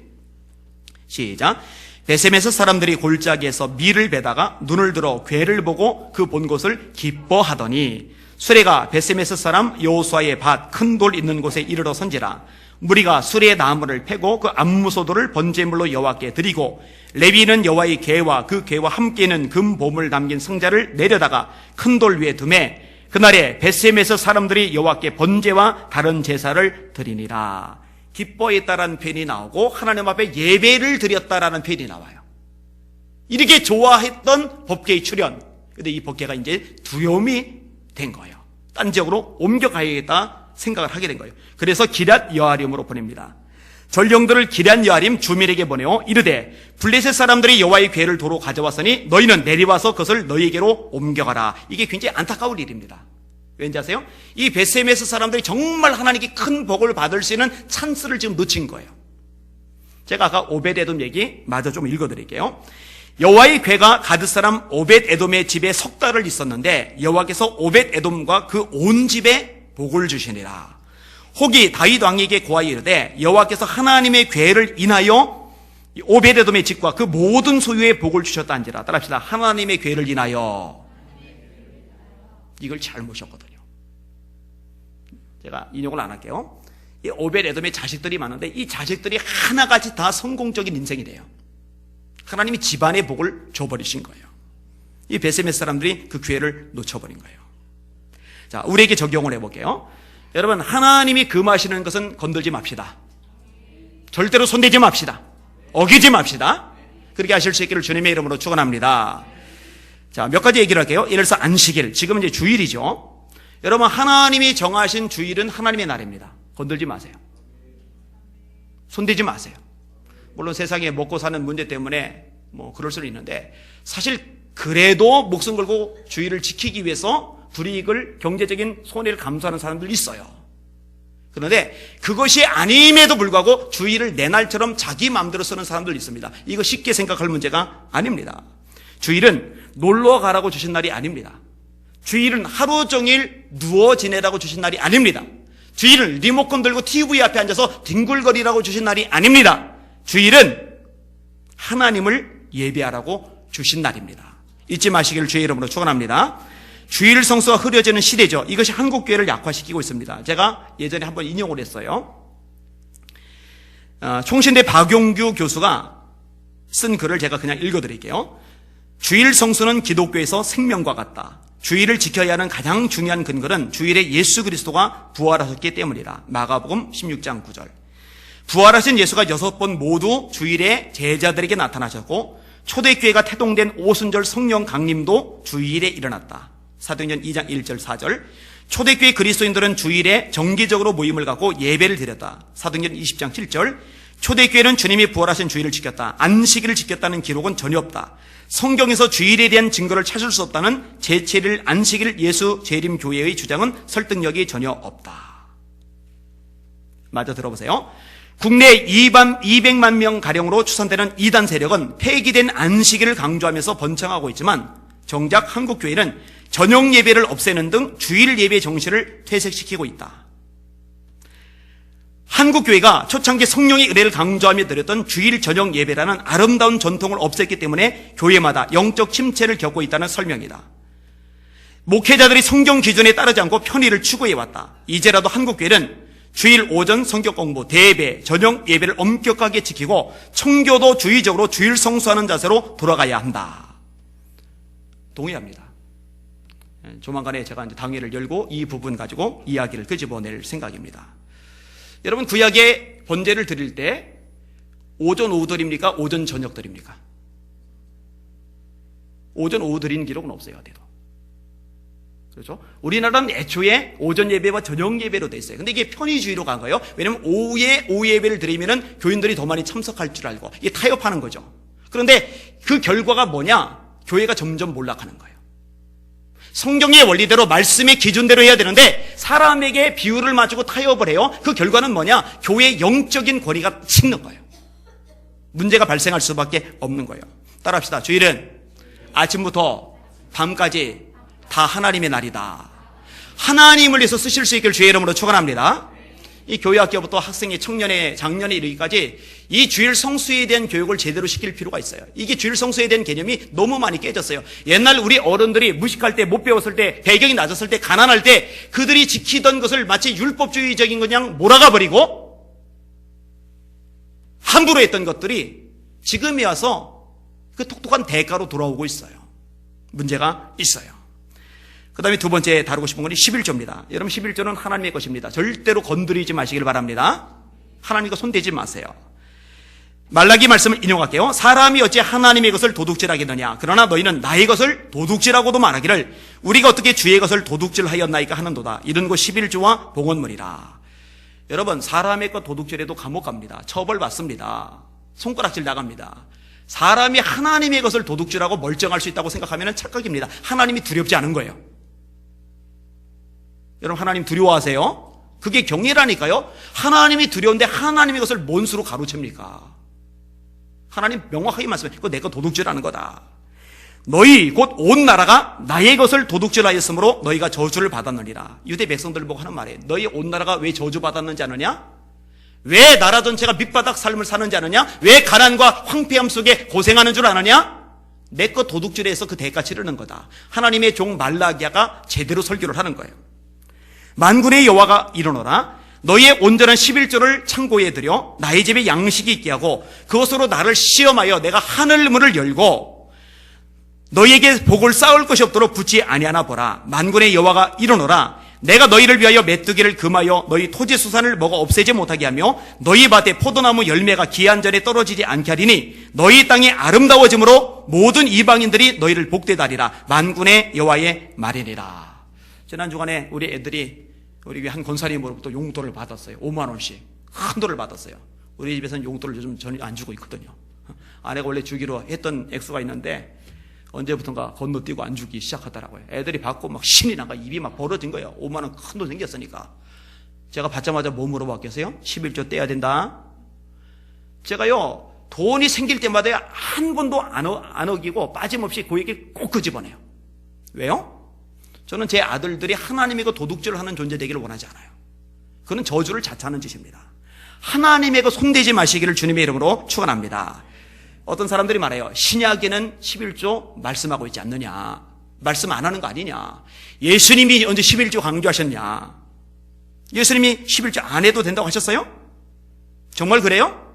시작. 베세메스 사람들이 골짜기에서 밀을 베다가 눈을 들어 궤를 보고 그 본 곳을 기뻐하더니 수레가 베세메스 사람 여호수아의 밭 큰 돌 있는 곳에 이르러 선지라. 무리가 수레의 나무를 패고 그 안무소도를 번제물로 여호와께 드리고 레위인은 여호와의 궤와 그 궤와 함께 있는 금보물 담긴 상자를 내려다가 큰 돌 위에 두매 그날에 베세메스 사람들이 여호와께 번제와 다른 제사를 드리니라. 기뻐했다라는 표현이 나오고 하나님 앞에 예배를 드렸다라는 표현이 나와요. 이렇게 좋아했던 법궤의 출현, 근데 이 법궤가 이제 두려움이 된 거예요. 딴 지역으로 옮겨가야겠다 생각을 하게 된 거예요. 그래서 기럇 여아림으로 보냅니다. 전령들을 기럇 여아림 주민에게 보내어 이르되 블레셋 사람들이 여호와의 궤를 도로 가져왔으니 너희는 내려와서 그것을 너희에게로 옮겨가라. 이게 굉장히 안타까운 일입니다. 왠지 아세요? 이 베세메스 사람들이 정말 하나님께 큰 복을 받을 수 있는 찬스를 지금 놓친 거예요. 제가 아까 오벳에돔 얘기 마저 좀 읽어드릴게요. 여호와의 궤가 가드 사람 오벳에돔의 집에 석 달을 있었는데 여호와께서 오벳에돔과 그 온 집에 복을 주시니라. 혹이 다윗 왕에게 고하여 이르되 여호와께서 하나님의 궤를 인하여 오벳에돔의 집과 그 모든 소유에 복을 주셨다 한지라. 따라합시다. 하나님의 궤를 인하여. 이걸 잘 모셨거든요. 제가 인용을 안 할게요. 이 오벳에돔의 자식들이 많은데 이 자식들이 하나같이 다 성공적인 인생이 돼요. 하나님이 집안의 복을 줘버리신 거예요. 이 베세메스 사람들이 그 기회를 놓쳐버린 거예요. 자, 우리에게 적용을 해볼게요. 여러분, 하나님이 금하시는 것은 건들지 맙시다. 절대로 손대지 맙시다. 어기지 맙시다. 그렇게 하실 수 있기를 주님의 이름으로 축원합니다. 자, 몇 가지 얘기를 할게요. 예를 들어서 안식일, 지금은 이제 주일이죠. 여러분, 하나님이 정하신 주일은 하나님의 날입니다. 건들지 마세요. 손대지 마세요. 물론 세상에 먹고 사는 문제 때문에 뭐 그럴 수는 있는데 사실 그래도 목숨 걸고 주일을 지키기 위해서 불이익을, 경제적인 손해를 감수하는 사람들 있어요. 그런데 그것이 아님에도 불구하고 주일을 내 날처럼 자기 마음대로 쓰는 사람들 있습니다. 이거 쉽게 생각할 문제가 아닙니다. 주일은 놀러 가라고 주신 날이 아닙니다. 주일은 하루 종일 누워 지내라고 주신 날이 아닙니다. 주일은 리모컨 들고 TV 앞에 앉아서 뒹굴거리라고 주신 날이 아닙니다. 주일은 하나님을 예배하라고 주신 날입니다. 잊지 마시기를 주의 이름으로 축원합니다. 주일 성수가 흐려지는 시대죠. 이것이 한국 교회를 약화시키고 있습니다. 제가 예전에 한번 인용을 했어요. 총신대 박용규 교수가 쓴 글을 제가 그냥 읽어드릴게요. 주일 성수는 기독교에서 생명과 같다. 주일을 지켜야 하는 가장 중요한 근거는 주일에 예수 그리스도가 부활하셨기 때문이다. 마가복음 16장 9절. 부활하신 예수가 6번 모두 주일에 제자들에게 나타나셨고 초대교회가 태동된 오순절 성령 강림도 주일에 일어났다. 사도행전 2장 1절 4절. 초대교회 그리스도인들은 주일에 정기적으로 모임을 갖고 예배를 드렸다. 사도행전 20장 7절. 초대교회는 주님이 부활하신 주일을 지켰다. 안식일을 지켰다는 기록은 전혀 없다. 성경에서 주일에 대한 증거를 찾을 수 없다는 제7일 안식일 예수 재림 교회의 주장은 설득력이 전혀 없다. 마저 들어보세요. 국내 200만 명 가량으로 추산되는 이단 세력은 폐기된 안식일을 강조하면서 번창하고 있지만 정작 한국교회는 저녁 예배를 없애는 등 주일 예배 정신을 퇴색시키고 있다. 한국교회가 초창기 성령의 은혜를 강조하며 드렸던 주일 저녁 예배라는 아름다운 전통을 없앴기 때문에 교회마다 영적 침체를 겪고 있다는 설명이다. 목회자들이 성경 기준에 따르지 않고 편의를 추구해왔다. 이제라도 한국교회는 주일 오전 성경 공부, 대예배, 저녁 예배를 엄격하게 지키고 청교도 주의적으로 주일 성수하는 자세로 돌아가야 한다. 동의합니다. 조만간에 제가 이제 당회를 열고 이 부분 가지고 이야기를 끄집어낼 생각입니다. 여러분, 구약의 번제를 드릴 때 오전 오후 드립니까? 오전 저녁 드립니까? 오전 오후 드리는 기록은 없어요. 어디도. 그렇죠? 우리나라는 애초에 오전 예배와 저녁 예배로 돼 있어요. 근데 이게 편의주의로 간 거예요. 왜냐면 오후에 오후 예배를 드리면은 교인들이 더 많이 참석할 줄 알고 이게 타협하는 거죠. 그런데 그 결과가 뭐냐? 교회가 점점 몰락하는 거예요. 성경의 원리대로 말씀의 기준대로 해야 되는데 사람에게 비유를 맞추고 타협을 해요. 그 결과는 뭐냐? 교회의 영적인 권위가 식는 거예요. 문제가 발생할 수밖에 없는 거예요. 따라합시다. 주일은 아침부터 밤까지 다 하나님의 날이다. 하나님을 위해서 쓰실 수 있기를 주의 이름으로 축원합니다. 이 교회학교부터 학생이 청년에 장년에 이르기까지 이 주일 성수에 대한 교육을 제대로 시킬 필요가 있어요. 이게 주일 성수에 대한 개념이 너무 많이 깨졌어요. 옛날 우리 어른들이 무식할 때, 못 배웠을 때, 배경이 낮았을 때, 가난할 때 그들이 지키던 것을 마치 율법주의적인 그냥 몰아가 버리고 함부로 했던 것들이 지금에 와서 그 똑똑한 대가로 돌아오고 있어요. 문제가 있어요. 그 다음에 두 번째 다루고 싶은 건 11조입니다. 여러분 11조는 하나님의 것입니다. 절대로 건드리지 마시길 바랍니다. 하나님과 손대지 마세요. 말라기 말씀을 인용할게요. 사람이 어찌 하나님의 것을 도둑질하겠느냐. 그러나 너희는 나의 것을 도둑질하고도 말하기를 우리가 어떻게 주의 것을 도둑질하였나이까 하는도다. 이런 것 11조와 봉헌물이라. 여러분 사람의 것 도둑질해도 감옥 갑니다. 처벌받습니다. 손가락질 나갑니다. 사람이 하나님의 것을 도둑질하고 멀쩡할 수 있다고 생각하면 착각입니다. 하나님이 두렵지 않은 거예요. 여러분 하나님 두려워하세요? 그게 경외라니까요. 하나님이 두려운데 하나님의 것을 뭔 수로 가로챕니까? 하나님 명확하게 말씀해. 그거 내 거 도둑질하는 거다. 너희 곧 온 나라가 나의 것을 도둑질하였으므로 너희가 저주를 받았느니라. 유대 백성들을 보고 하는 말이에요. 너희 온 나라가 왜 저주받았는지 아느냐? 왜 나라 전체가 밑바닥 삶을 사는지 아느냐? 왜 가난과 황폐함 속에 고생하는 줄 아느냐? 내 거 도둑질해서 그 대가 치르는 거다. 하나님의 종 말라기야가 제대로 설교를 하는 거예요. 만군의 여호와가 이르노라. 너희의 온전한 11조를 창고에 들여 나의 집에 양식이 있게 하고 그것으로 나를 시험하여 내가 하늘 문을 열고 너희에게 복을 쌓을 것이 없도록 붙지 아니하나 보라. 만군의 여호와가 이르노라. 내가 너희를 위하여 메뚜기를 금하여 너희 토지 수산을 먹어 없애지 못하게 하며 너희 밭에 포도나무 열매가 기한전에 떨어지지 않게 하리니 너희 땅이 아름다워짐으로 모든 이방인들이 너희를 복되다 하리라. 만군의 여호와의 말이니라. 지난 주간에 우리 애들이 우리 한 권사님으로부터 용돈을 받았어요. 5만 원씩 큰 돈을 받았어요. 우리 집에서는 용돈을 요즘 전혀 안 주고 있거든요. 아내가 원래 주기로 했던 액수가 있는데 언제부턴가 건너뛰고 안 주기 시작하더라고요. 애들이 받고 막 신이 나가 입이 막 벌어진 거예요. 5만 원 큰 돈 생겼으니까. 제가 받자마자 뭐 물어봤겠어요? 11조 떼야 된다. 제가요 돈이 생길 때마다 한 번도 안 어기고 빠짐없이 고에게 꼭 끄집어내요. 왜요? 저는 제 아들들이 하나님의 그 도둑질을 하는 존재 되기를 원하지 않아요. 그는 저주를 자처하는 짓입니다. 하나님의 그 손대지 마시기를 주님의 이름으로 축원합니다. 어떤 사람들이 말해요. 신약에는 11조 말씀하고 있지 않느냐. 말씀 안 하는 거 아니냐. 예수님이 언제 11조 강조하셨냐. 예수님이 11조 안 해도 된다고 하셨어요? 정말 그래요?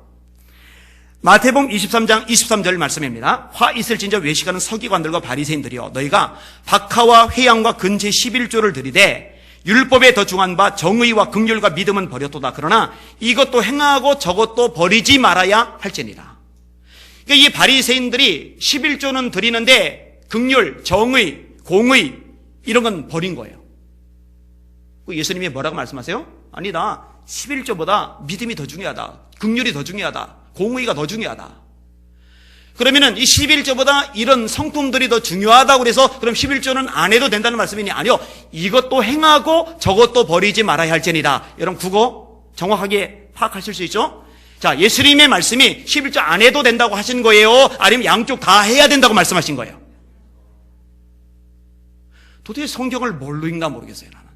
마태복음 23장 23절 말씀입니다. 화 있을진저 외식하는 서기관들과 바리새인들이여 너희가 박하와 회양과 근제 11조를 드리되 율법에 더 중한 바 정의와 긍휼과 믿음은 버렸도다. 그러나 이것도 행하고 저것도 버리지 말아야 할지니라. 그러니까 이 바리새인들이 11조는 드리는데 긍휼, 정의, 공의 이런 건 버린 거예요. 예수님이 뭐라고 말씀하세요? 아니다. 11조보다 믿음이 더 중요하다. 긍휼이 더 중요하다. 공의가 더 중요하다. 그러면은 이 11조보다 이런 성품들이 더 중요하다고 그래서 그럼 11조는 안 해도 된다는 말씀이니? 아니요. 이것도 행하고 저것도 버리지 말아야 할지니라. 여러분 국어 정확하게 파악하실 수 있죠? 자, 예수님의 말씀이 11조 안 해도 된다고 하신 거예요? 아니면 양쪽 다 해야 된다고 말씀하신 거예요? 도대체 성경을 뭘로 읽나 모르겠어요. 나는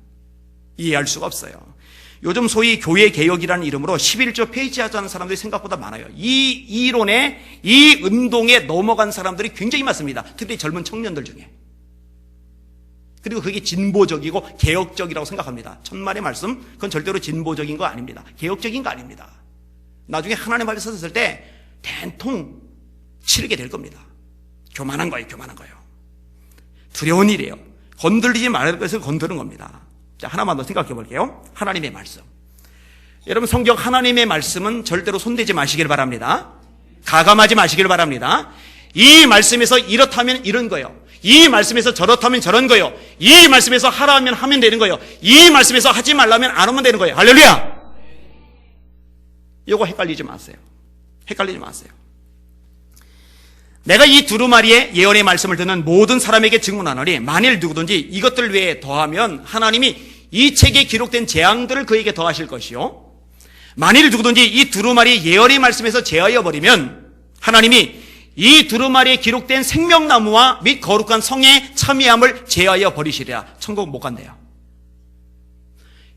이해할 수가 없어요. 요즘 소위 교회 개혁이라는 이름으로 11조 폐지하자는 사람들이 생각보다 많아요. 이 이론에, 이 운동에 넘어간 사람들이 굉장히 많습니다. 특히 젊은 청년들 중에. 그리고 그게 진보적이고 개혁적이라고 생각합니다. 천만의 말씀, 그건 절대로 진보적인 거 아닙니다. 개혁적인 거 아닙니다. 나중에 하나님 앞에 섰을 때 된통 치르게 될 겁니다. 교만한 거예요, 교만한 거예요. 두려운 일이에요. 건들리지 말아야 해서 건드는 겁니다. 자, 하나만 더 생각해 볼게요. 하나님의 말씀. 여러분 성경 하나님의 말씀은 절대로 손대지 마시길 바랍니다. 가감하지 마시길 바랍니다. 이 말씀에서 이렇다면 이런 거예요. 이 말씀에서 저렇다면 저런 거예요. 이 말씀에서 하라면 하면 되는 거예요. 이 말씀에서 하지 말라면 안 하면 되는 거예요. 할렐루야! 이거 헷갈리지 마세요. 헷갈리지 마세요. 내가 이 두루마리의 예언의 말씀을 듣는 모든 사람에게 증언하노니 만일 누구든지 이것들 외에 더하면 하나님이 이 책에 기록된 재앙들을 그에게 더하실 것이요, 만일 누구든지 이 두루마리의 예언의 말씀에서 제하여 버리면 하나님이 이 두루마리에 기록된 생명나무와 및 거룩한 성의 참여함을 제하여 버리시리라. 천국 못 간대요.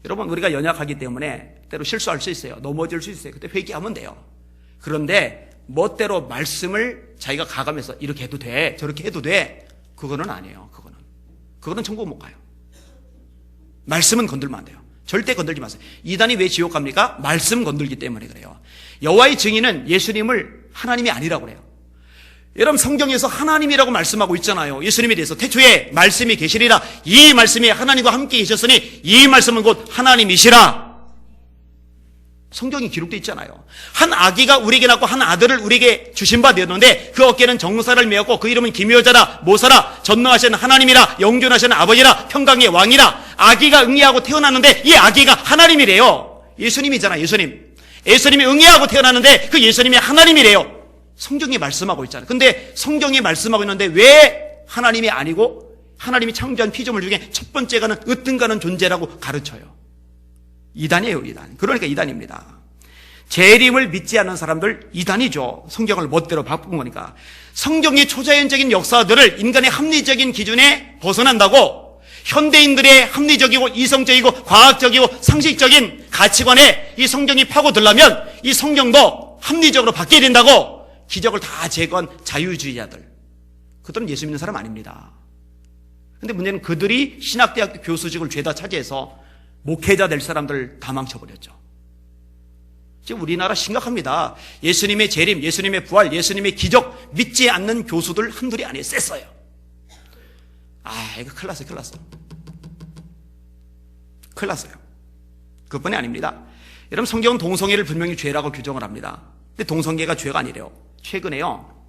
여러분, 우리가 연약하기 때문에 때로 실수할 수 있어요. 넘어질 수 있어요. 그때 회개하면 돼요. 그런데 멋대로 말씀을 자기가 가감해서 이렇게 해도 돼, 저렇게 해도 돼, 그거는 아니에요. 그거는 천국 못 가요. 말씀은 건들면 안 돼요. 절대 건들지 마세요. 이단이 왜 지옥 갑니까? 말씀 건들기 때문에 그래요. 여호와의 증인은 예수님을 하나님이 아니라고 그래요. 여러분, 성경에서 하나님이라고 말씀하고 있잖아요. 예수님에 대해서 태초에 말씀이 계시리라. 이 말씀이 하나님과 함께 계셨으니 이 말씀은 곧 하나님이시라. 성경이 기록되어 있잖아요. 한 아기가 우리에게 낳고 한 아들을 우리에게 주신 바 되었는데 그 어깨는 정사를 메었고 그 이름은 기묘자라, 모사라, 전능하신 하나님이라, 영존하신 아버지라, 평강의 왕이라. 아기가 응애하고 태어났는데 이 아기가 하나님이래요. 예수님이잖아요. 예수님이 응애하고 태어났는데 그 예수님이 하나님이래요. 성경이 말씀하고 있잖아요. 근데 성경이 말씀하고 있는데 왜 하나님이 아니고 하나님이 창조한 피조물 중에 첫 번째가는 으뜸가는 존재라고 가르쳐요. 이단이에요, 이단. 그러니까 이단입니다. 재림을 믿지 않는 사람들 이단이죠. 성경을 멋대로 바꾼 거니까. 성경의 초자연적인 역사들을 인간의 합리적인 기준에 벗어난다고 현대인들의 합리적이고 이성적이고 과학적이고 상식적인 가치관에 이 성경이 파고들려면 이 성경도 합리적으로 바뀌어야 된다고 기적을 다 제거한 자유주의자들, 그들은 예수 믿는 사람 아닙니다. 근데 문제는 그들이 신학대학교 교수직을 죄다 차지해서 목회자 될 사람들 다 망쳐버렸죠. 지금 우리나라 심각합니다. 예수님의 재림, 예수님의 부활, 예수님의 기적 믿지 않는 교수들 한둘이 아니에요. 셌어요. 이거 큰일 났어요. 큰일 났어요. 그뿐이 아닙니다. 여러분, 성경은 동성애를 분명히 죄라고 규정을 합니다. 근데 동성애가 죄가 아니래요. 최근에요,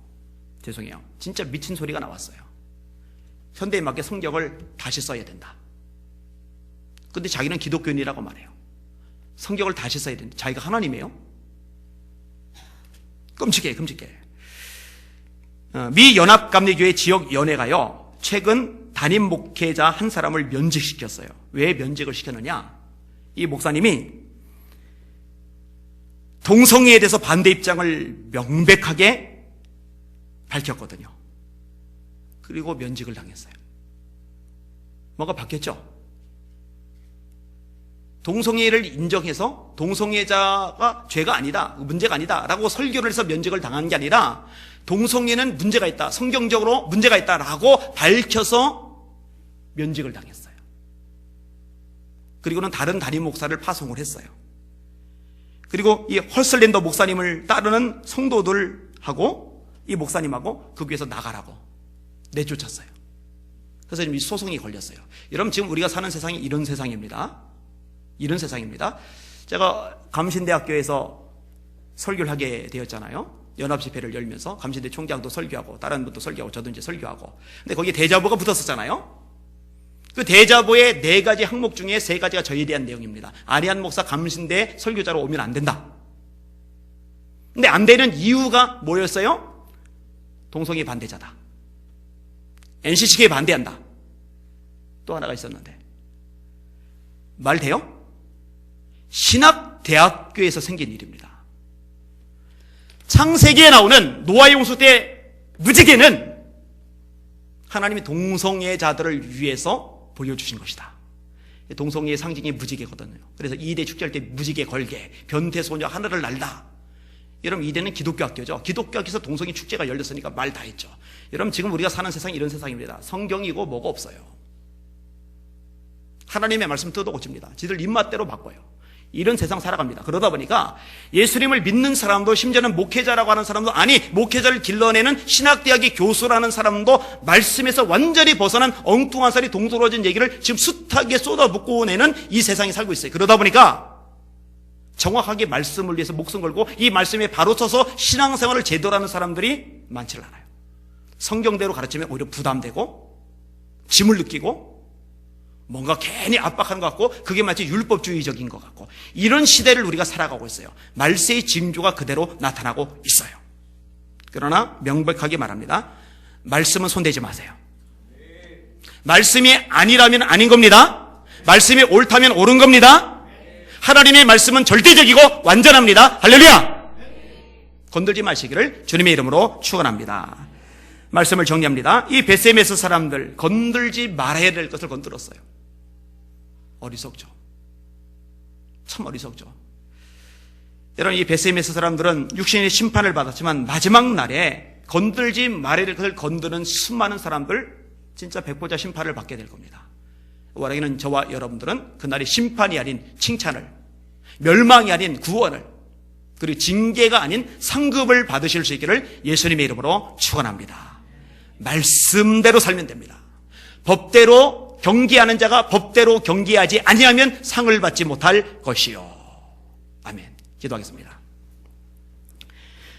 죄송해요, 진짜 미친 소리가 나왔어요. 현대에 맞게 성경을 다시 써야 된다. 근데 자기는 기독교인이라고 말해요. 성경을 다시 써야 된다. 자기가 하나님이에요? 끔찍해. 미 연합감리교회 지역연회가요, 최근 담임 목회자 한 사람을 면직시켰어요. 왜 면직을 시켰느냐? 이 목사님이 동성애에 대해서 반대 입장을 명백하게 밝혔거든요. 그리고 면직을 당했어요. 뭐가 바뀌었죠? 동성애를 인정해서 동성애자가 죄가 아니다, 문제가 아니다 라고 설교를 해서 면직을 당한 게 아니라 동성애는 문제가 있다, 성경적으로 문제가 있다 라고 밝혀서 면직을 당했어요. 그리고는 다른 담임 목사를 파송을 했어요. 그리고 이 헐슬랜더 목사님을 따르는 성도들하고 이 목사님하고 그 교회에서 나가라고 내쫓았어요. 그래서 지금 이 소송이 걸렸어요. 여러분, 지금 우리가 사는 세상이 이런 세상입니다. 제가 감신대학교에서 설교를 하게 되었잖아요. 연합집회를 열면서 감신대 총장도 설교하고 다른 분도 설교하고 저도 이제 설교하고. 근데 거기에 대자보가 붙었었잖아요. 그 대자보의 4가지 항목 중에 3가지가 저에 대한 내용입니다. 아리안 목사 감신대 설교자로 오면 안 된다. 근데 안 되는 이유가 뭐였어요? 동성애 반대자다, NCC에 반대한다, 또 하나가 있었는데 말 돼요? 신학대학교에서 생긴 일입니다. 창세기에 나오는 노아의 홍수 때 무지개는 하나님이 동성애자들을 위해서 보여주신 것이다. 동성애의 상징이 무지개거든요. 그래서 이대 축제할 때 무지개 걸게, 변태소녀 하늘을 날다. 여러분, 이대는 기독교 학교죠. 기독교 학교에서 동성애 축제가 열렸으니까 말 다 했죠. 여러분, 지금 우리가 사는 세상이 이런 세상입니다. 성경이고 뭐가 없어요. 하나님의 말씀 뜯어 고칩니다. 지들 입맛대로 바꿔요. 이런 세상 살아갑니다. 그러다 보니까 예수님을 믿는 사람도, 심지어는 목회자라고 하는 사람도, 아니 목회자를 길러내는 신학대학의 교수라는 사람도 말씀에서 완전히 벗어난 엉뚱한 소리, 동떨어진 얘기를 지금 숱하게 쏟아붓고 내는 이 세상에 살고 있어요. 그러다 보니까 정확하게 말씀을 위해서 목숨 걸고 이 말씀에 바로 서서 신앙생활을 제대로 하는 사람들이 많지를 않아요. 성경대로 가르치면 오히려 부담되고 짐을 느끼고 뭔가 괜히 압박하는 것 같고 그게 마치 율법주의적인 것 같고, 이런 시대를 우리가 살아가고 있어요. 말세의 징조가 그대로 나타나고 있어요. 그러나 명백하게 말합니다. 말씀은 손대지 마세요. 말씀이 아니라면 아닌 겁니다. 말씀이 옳다면 옳은 겁니다. 하나님의 말씀은 절대적이고 완전합니다. 할렐루야! 건들지 마시기를 주님의 이름으로 축원합니다. 말씀을 정리합니다. 이 베세메스 사람들 건들지 말아야 될 것을 건드렸어요. 어리석죠. 참 어리석죠. 여러분, 이 베세메스 사람들은 육신의 심판을 받았지만 마지막 날에 건들지 말아야 될 것을 건드는 수많은 사람들 진짜 백보자 심판을 받게 될 겁니다. 원하기는 저와 여러분들은 그날의 심판이 아닌 칭찬을, 멸망이 아닌 구원을, 그리고 징계가 아닌 상급을 받으실 수 있기를 예수님의 이름으로 축원합니다. 말씀대로 살면 됩니다. 법대로 경계하는 자가 법대로 경계하지 아니하면 상을 받지 못할 것이요. 아멘. 기도하겠습니다.